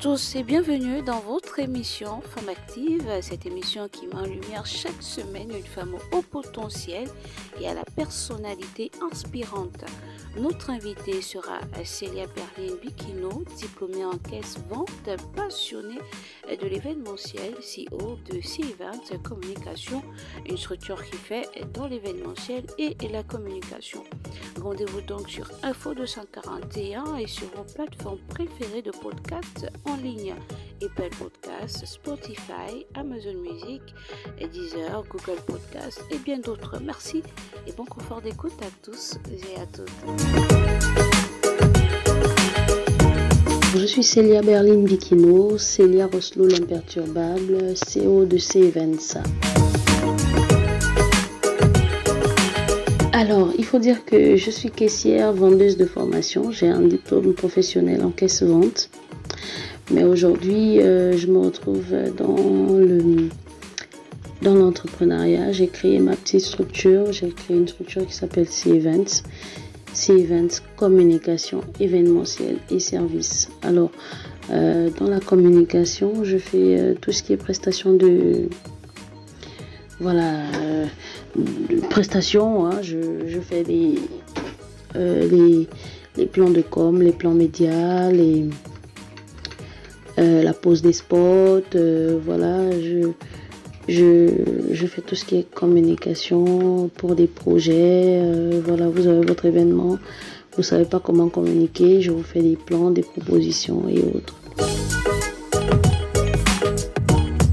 tous et bienvenue dans votre émission Femme Active, cette émission qui met en lumière chaque semaine une femme au potentiel et à la personnalité inspirante. Notre invitée sera Célia Berline Bikino, diplômée en caisse-vente, passionnée de l'événementiel, CEO de C-Events Communication, une structure qui fait dans l'événementiel et la communication. Rendez-vous donc sur Info 241 et sur vos plateformes préférées de podcasts en ligne, Apple Podcasts, Spotify, Amazon Music, Deezer, Google Podcasts et bien d'autres. Merci et bon confort d'écoute à tous et à toutes. Je suis Célia Berline Bikino, Célia Roslo l'imperturbable, CEO de C-Events. Alors, il faut dire que je suis caissière, vendeuse de formation. J'ai un diplôme professionnel en caisse-vente. Mais aujourd'hui, je me retrouve dans l'entrepreneuriat. J'ai créé ma petite structure. J'ai créé une structure qui s'appelle C-Events. C-Events, communication, événementiel et services. Alors, dans la communication, je fais tout ce qui est prestation de... prestations, hein. Je fais les plans de com, les plans médias, la pose des spots, je fais tout ce qui est communication pour des projets, vous avez votre événement, vous ne savez pas comment communiquer, je vous fais des plans, des propositions et autres.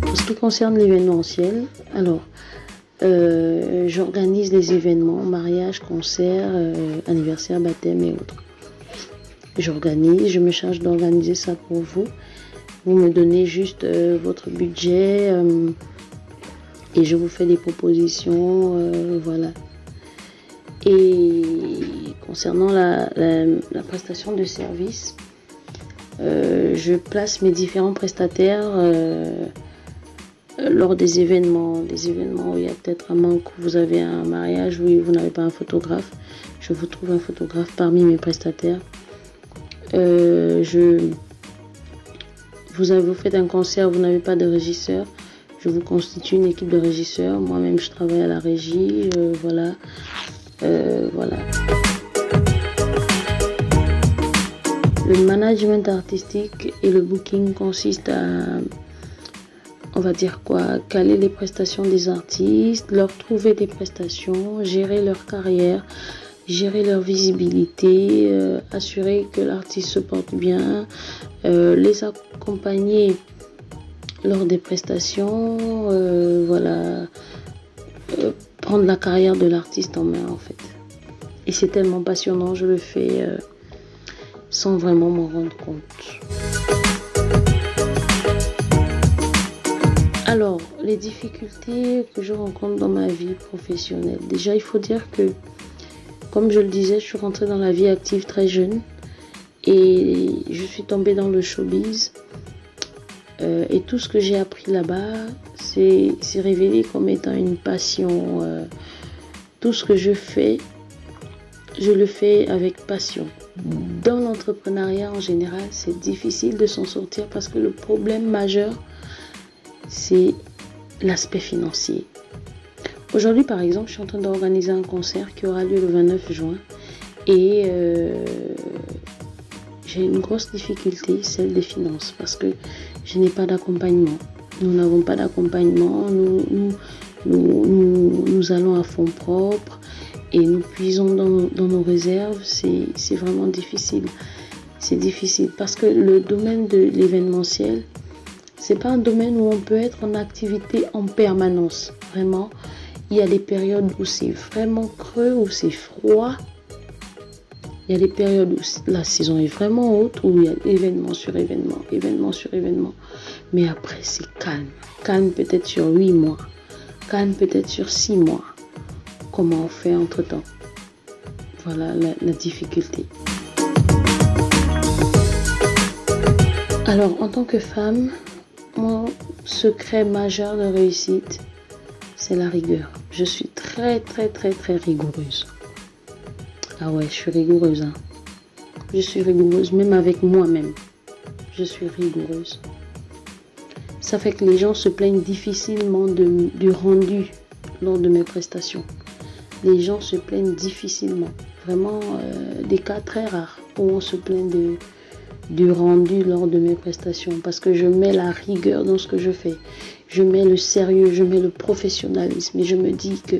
En ce qui concerne l'événementiel, alors, j'organise les événements, mariage, concerts, anniversaire, baptême et autres. Je me charge d'organiser ça pour vous. Vous me donnez juste votre budget et je vous fais des propositions, voilà. Et concernant la prestation de service, je place mes différents prestataires lors des événements où il y a peut-être un manque, vous avez un mariage où vous n'avez pas un photographe, je vous trouve un photographe parmi mes prestataires. Vous faites un concert, vous n'avez pas de régisseur, je vous constitue une équipe de régisseurs. Moi-même, je travaille à la régie, voilà. Le management artistique et le booking consiste à, caler les prestations des artistes, leur trouver des prestations, gérer leur carrière, gérer leur visibilité, assurer que l'artiste se porte bien, les accompagner lors des prestations, prendre la carrière de l'artiste en main en fait. Et c'est tellement passionnant, je le fais sans vraiment m'en rendre compte. Alors, les difficultés que je rencontre dans ma vie professionnelle. Déjà, il faut dire que, comme je le disais, je suis rentrée dans la vie active très jeune et je suis tombée dans le showbiz. Et tout ce que j'ai appris là-bas, c'est révélé comme étant une passion. Tout ce que je fais, je le fais avec passion. Dans l'entrepreneuriat en général, c'est difficile de s'en sortir parce que le problème majeur, c'est l'aspect financier. Aujourd'hui, par exemple, je suis en train d'organiser un concert qui aura lieu le 29 juin et j'ai une grosse difficulté, celle des finances, parce que je n'ai pas d'accompagnement. Nous n'avons pas d'accompagnement, nous allons à fonds propres et nous puisons dans nos réserves. C'est vraiment difficile. C'est difficile parce que le domaine de l'événementiel, c'est pas un domaine où on peut être en activité en permanence. Vraiment, il y a des périodes où c'est vraiment creux, où c'est froid. Il y a des périodes où la saison est vraiment haute, où il y a événement sur événement, événement sur événement. Mais après, c'est calme. Calme peut-être sur 8 mois. Calme peut-être sur 6 mois. Comment on fait entre-temps? Voilà la difficulté. Alors, en tant que femme, mon secret majeur de réussite, c'est la rigueur. Je suis très, très, très, très rigoureuse. Ah ouais, je suis rigoureuse. Je suis rigoureuse même avec moi-même. je suis rigoureuse. Ça fait que les gens se plaignent difficilement du rendu lors de mes prestations. Les gens se plaignent difficilement. Vraiment, des cas très rares où on se plaint du rendu lors de mes prestations. Parce que je mets la rigueur dans ce que je fais. Je mets le sérieux, je mets le professionnalisme. Et je me dis que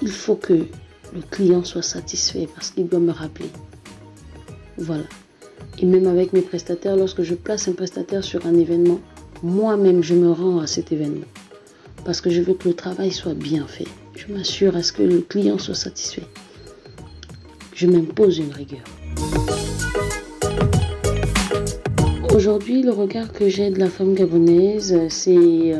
il faut que le client soit satisfait parce qu'il doit me rappeler. Voilà. Et même avec mes prestataires, lorsque je place un prestataire sur un événement, moi-même, je me rends à cet événement. Parce que je veux que le travail soit bien fait. Je m'assure à ce que le client soit satisfait. Je m'impose une rigueur. Aujourd'hui, le regard que j'ai de la femme gabonaise, c'est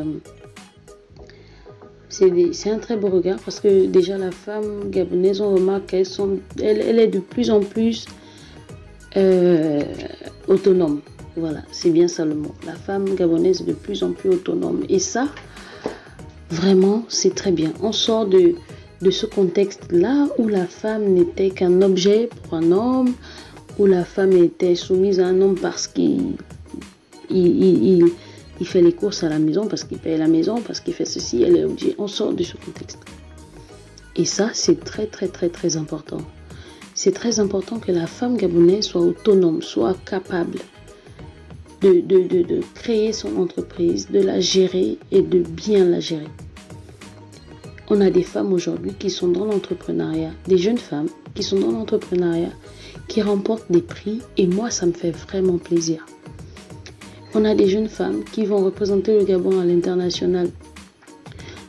un très beau regard parce que déjà la femme gabonaise, on remarque qu'elle est de plus en plus autonome. Voilà, c'est bien ça le mot. La femme gabonaise est de plus en plus autonome. Et ça, vraiment, c'est très bien. On sort de ce contexte-là où la femme n'était qu'un objet pour un homme, où la femme était soumise à un homme parce qu'il fait les courses à la maison, parce qu'il paye la maison, parce qu'il fait ceci, elle est obligée. On sort de ce contexte. Et ça, c'est très, très, très, très important. C'est très important que la femme gabonaise soit autonome, soit capable de créer son entreprise, de la gérer et de bien la gérer. On a des femmes aujourd'hui qui sont dans l'entrepreneuriat, des jeunes femmes qui sont dans l'entrepreneuriat, qui remportent des prix et moi, ça me fait vraiment plaisir. On a des jeunes femmes qui vont représenter le Gabon à l'international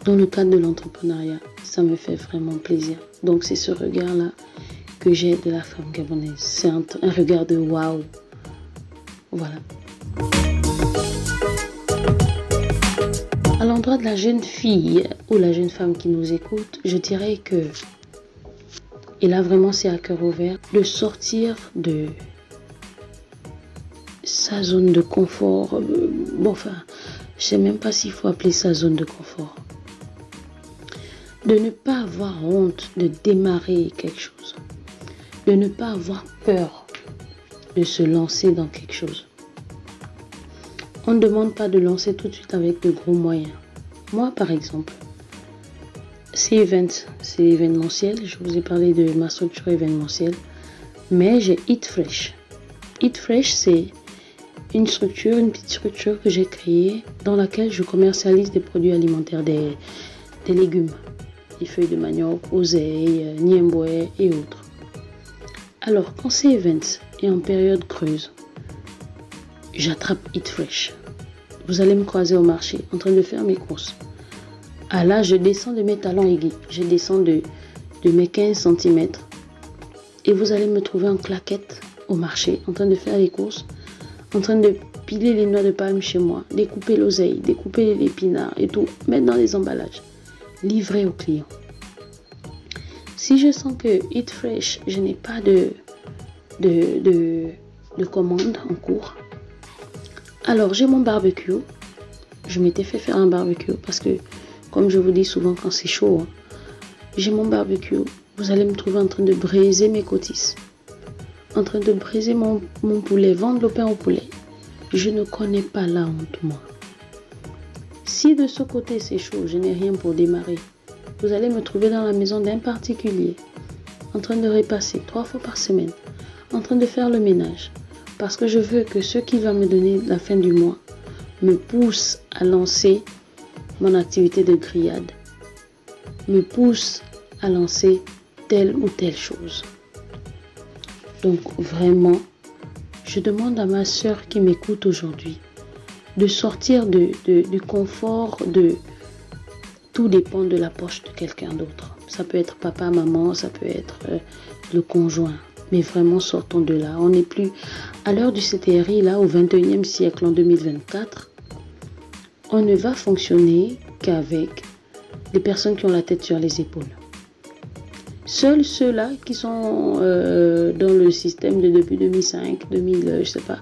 dans le cadre de l'entrepreneuriat. Ça me fait vraiment plaisir. Donc, c'est ce regard-là que j'ai de la femme gabonaise. C'est un regard de waouh. Voilà. À l'endroit de la jeune fille ou la jeune femme qui nous écoute, je dirais que, et là vraiment c'est à cœur ouvert, de sortir de sa zone de confort. Je sais même pas s'il faut appeler ça zone de confort. De ne pas avoir honte de démarrer quelque chose. De ne pas avoir peur de se lancer dans quelque chose. On ne demande pas de lancer tout de suite avec de gros moyens. Moi, par exemple, c'est événementiel. Je vous ai parlé de ma structure événementielle. Mais j'ai Eat Fresh. Eat Fresh, c'est une petite structure que j'ai créée dans laquelle je commercialise des produits alimentaires, des légumes, des feuilles de manioc, oseille, niemboué et autres. Alors, quand c'est event et en période creuse, j'attrape Eat Fresh. Vous allez me croiser au marché en train de faire mes courses. Ah là, je descends de mes talons aiguilles. Je descends de mes 15 cm. Et vous allez me trouver en claquette au marché en train de faire les courses, en train de piler les noix de palme chez moi, découper l'oseille, découper les épinards et tout, mettre dans les emballages, livrer aux clients. Si je sens que Eat Fresh, je n'ai pas de commande en cours, alors j'ai mon barbecue. Je m'étais fait faire un barbecue parce que, comme je vous dis souvent quand c'est chaud, j'ai mon barbecue. Vous allez me trouver en train de braiser mes côtisses, en train de braiser mon poulet, vendre le pain au poulet. Je ne connais pas la honte, moi. Si de ce côté c'est chaud, je n'ai rien pour démarrer, vous allez me trouver dans la maison d'un particulier, en train de repasser 3 fois par semaine, en train de faire le ménage. Parce que je veux que ce qui va me donner la fin du mois me pousse à lancer mon activité de grillade, me pousse à lancer telle ou telle chose. Donc vraiment, je demande à ma sœur qui m'écoute aujourd'hui de sortir du confort de tout dépend de la poche de quelqu'un d'autre. Ça peut être papa, maman, ça peut être le conjoint. Mais vraiment, sortons de là. On n'est plus à l'heure du CTRI, là, au 21e siècle, en 2024. On ne va fonctionner qu'avec des personnes qui ont la tête sur les épaules. Seuls ceux-là qui sont dans le système de depuis 2005, 2000, je sais pas,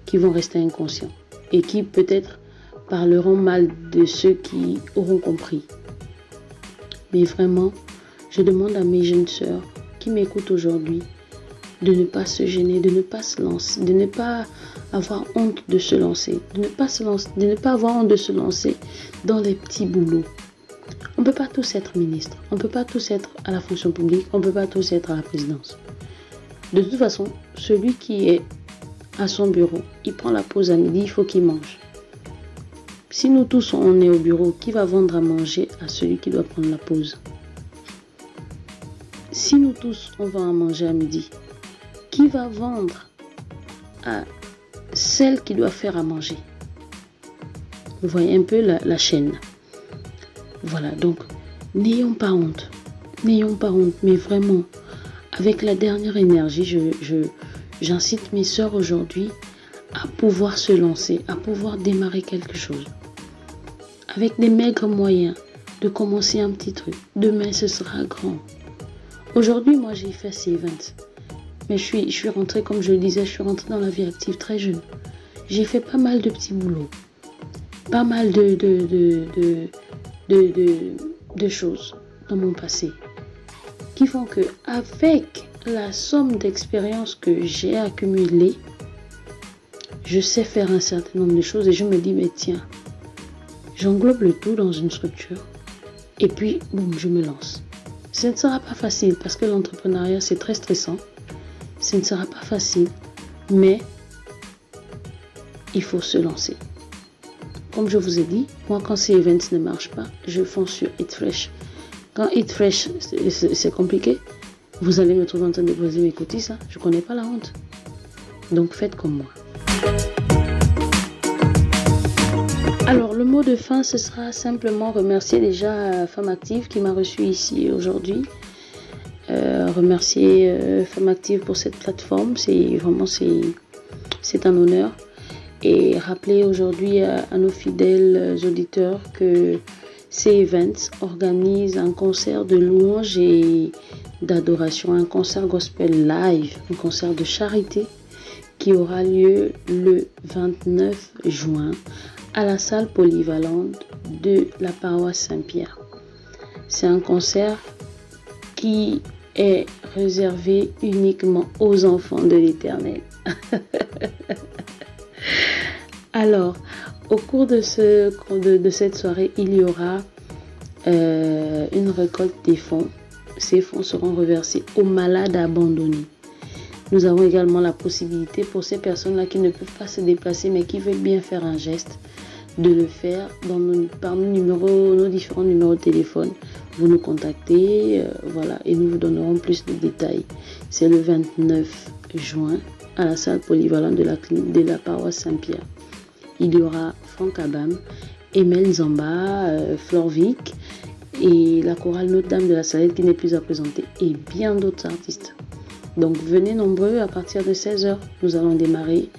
qui vont rester inconscients. Et qui peut-être parleront mal de ceux qui auront compris. Mais vraiment, je demande à mes jeunes sœurs qui m'écoutent aujourd'hui de ne pas se gêner, de ne pas se lancer, de ne pas avoir honte de se lancer, de ne pas avoir honte de se lancer dans les petits boulots. On ne peut pas tous être ministre, on ne peut pas tous être à la fonction publique, on ne peut pas tous être à la présidence. De toute façon, celui qui est à son bureau, il prend la pause à midi, il faut qu'il mange. Si nous tous on est au bureau, qui va vendre à manger à celui qui doit prendre la pause? Si nous tous on va à manger à midi, qui va vendre à celle qui doit faire à manger? Vous voyez un peu la chaîne. Voilà, donc n'ayons pas honte, mais vraiment, avec la dernière énergie, j'incite mes sœurs aujourd'hui à pouvoir se lancer, à pouvoir démarrer quelque chose. Avec des maigres moyens, de commencer un petit truc. Demain, ce sera grand. Aujourd'hui, moi, j'ai fait ces events. Mais je suis rentrée, comme je le disais, je suis rentrée dans la vie active très jeune. J'ai fait pas mal de petits boulots. Pas mal de choses dans mon passé. Qui font que, avec la somme d'expérience que j'ai accumulée, je sais faire un certain nombre de choses et je me dis, mais tiens, j'englobe le tout dans une structure et puis, boum, je me lance. Ce ne sera pas facile parce que l'entrepreneuriat, c'est très stressant. Ce ne sera pas facile, mais il faut se lancer. Comme je vous ai dit, moi, quand ces events ne marchent pas, je fonce sur Eat Fresh. Quand Eat Fresh, c'est compliqué, vous allez me trouver en train de poser mes côtés, ça. Je ne connais pas la honte. Donc, faites comme moi. Alors, le mot de fin, ce sera simplement remercier déjà Femme Active qui m'a reçu ici aujourd'hui. Remercier Femme Active pour cette plateforme. C'est un honneur. Et rappeler aujourd'hui à nos fidèles auditeurs que ces events organisent un concert de louange et d'adoration, un concert gospel live, un concert de charité qui aura lieu le 29 juin à la salle polyvalente de la paroisse Saint-Pierre. C'est un concert qui est réservé uniquement aux enfants de l'Éternel. Alors, au cours de cette soirée, il y aura une récolte des fonds. Ces fonds seront reversés aux malades abandonnés. Nous avons également la possibilité pour ces personnes-là qui ne peuvent pas se déplacer mais qui veulent bien faire un geste, de le faire par nos différents numéros de téléphone. Vous nous contactez, voilà, et nous vous donnerons plus de détails. C'est le 29 juin à la salle polyvalente de la paroisse Saint-Pierre. Il y aura Franck Abam, Emel Zamba, Florvic et la chorale Notre-Dame de la Salette qui n'est plus à présenter et bien d'autres artistes. Donc venez nombreux à partir de 16h. Nous allons démarrer.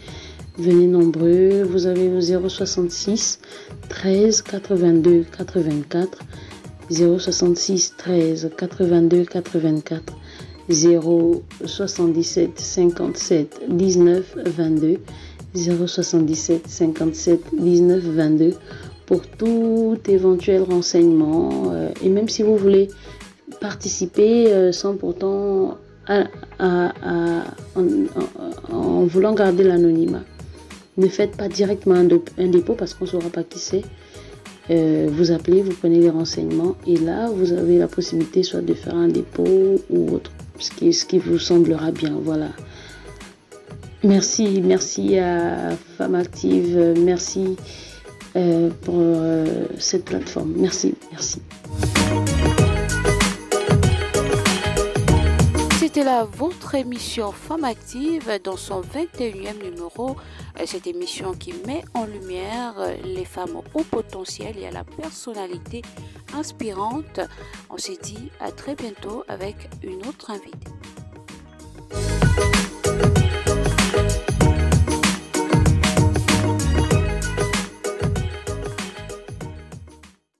Venez nombreux. Vous avez le 066 13 82 84 066 13 82 84 077 57 19 22 077 57 19 22 pour tout éventuel renseignement et même si vous voulez participer sans pourtant en voulant garder l'anonymat. Ne faites pas directement un dépôt parce qu'on ne saura pas qui c'est. Vous appelez, vous prenez les renseignements et là vous avez la possibilité soit de faire un dépôt ou autre, ce qui vous semblera bien. Voilà. Merci à Femme Active, merci pour cette plateforme. Merci. C'était là votre émission Femme Active dans son 21e numéro. Cette émission qui met en lumière les femmes au potentiel et à la personnalité inspirante. On se dit à très bientôt avec une autre invitée.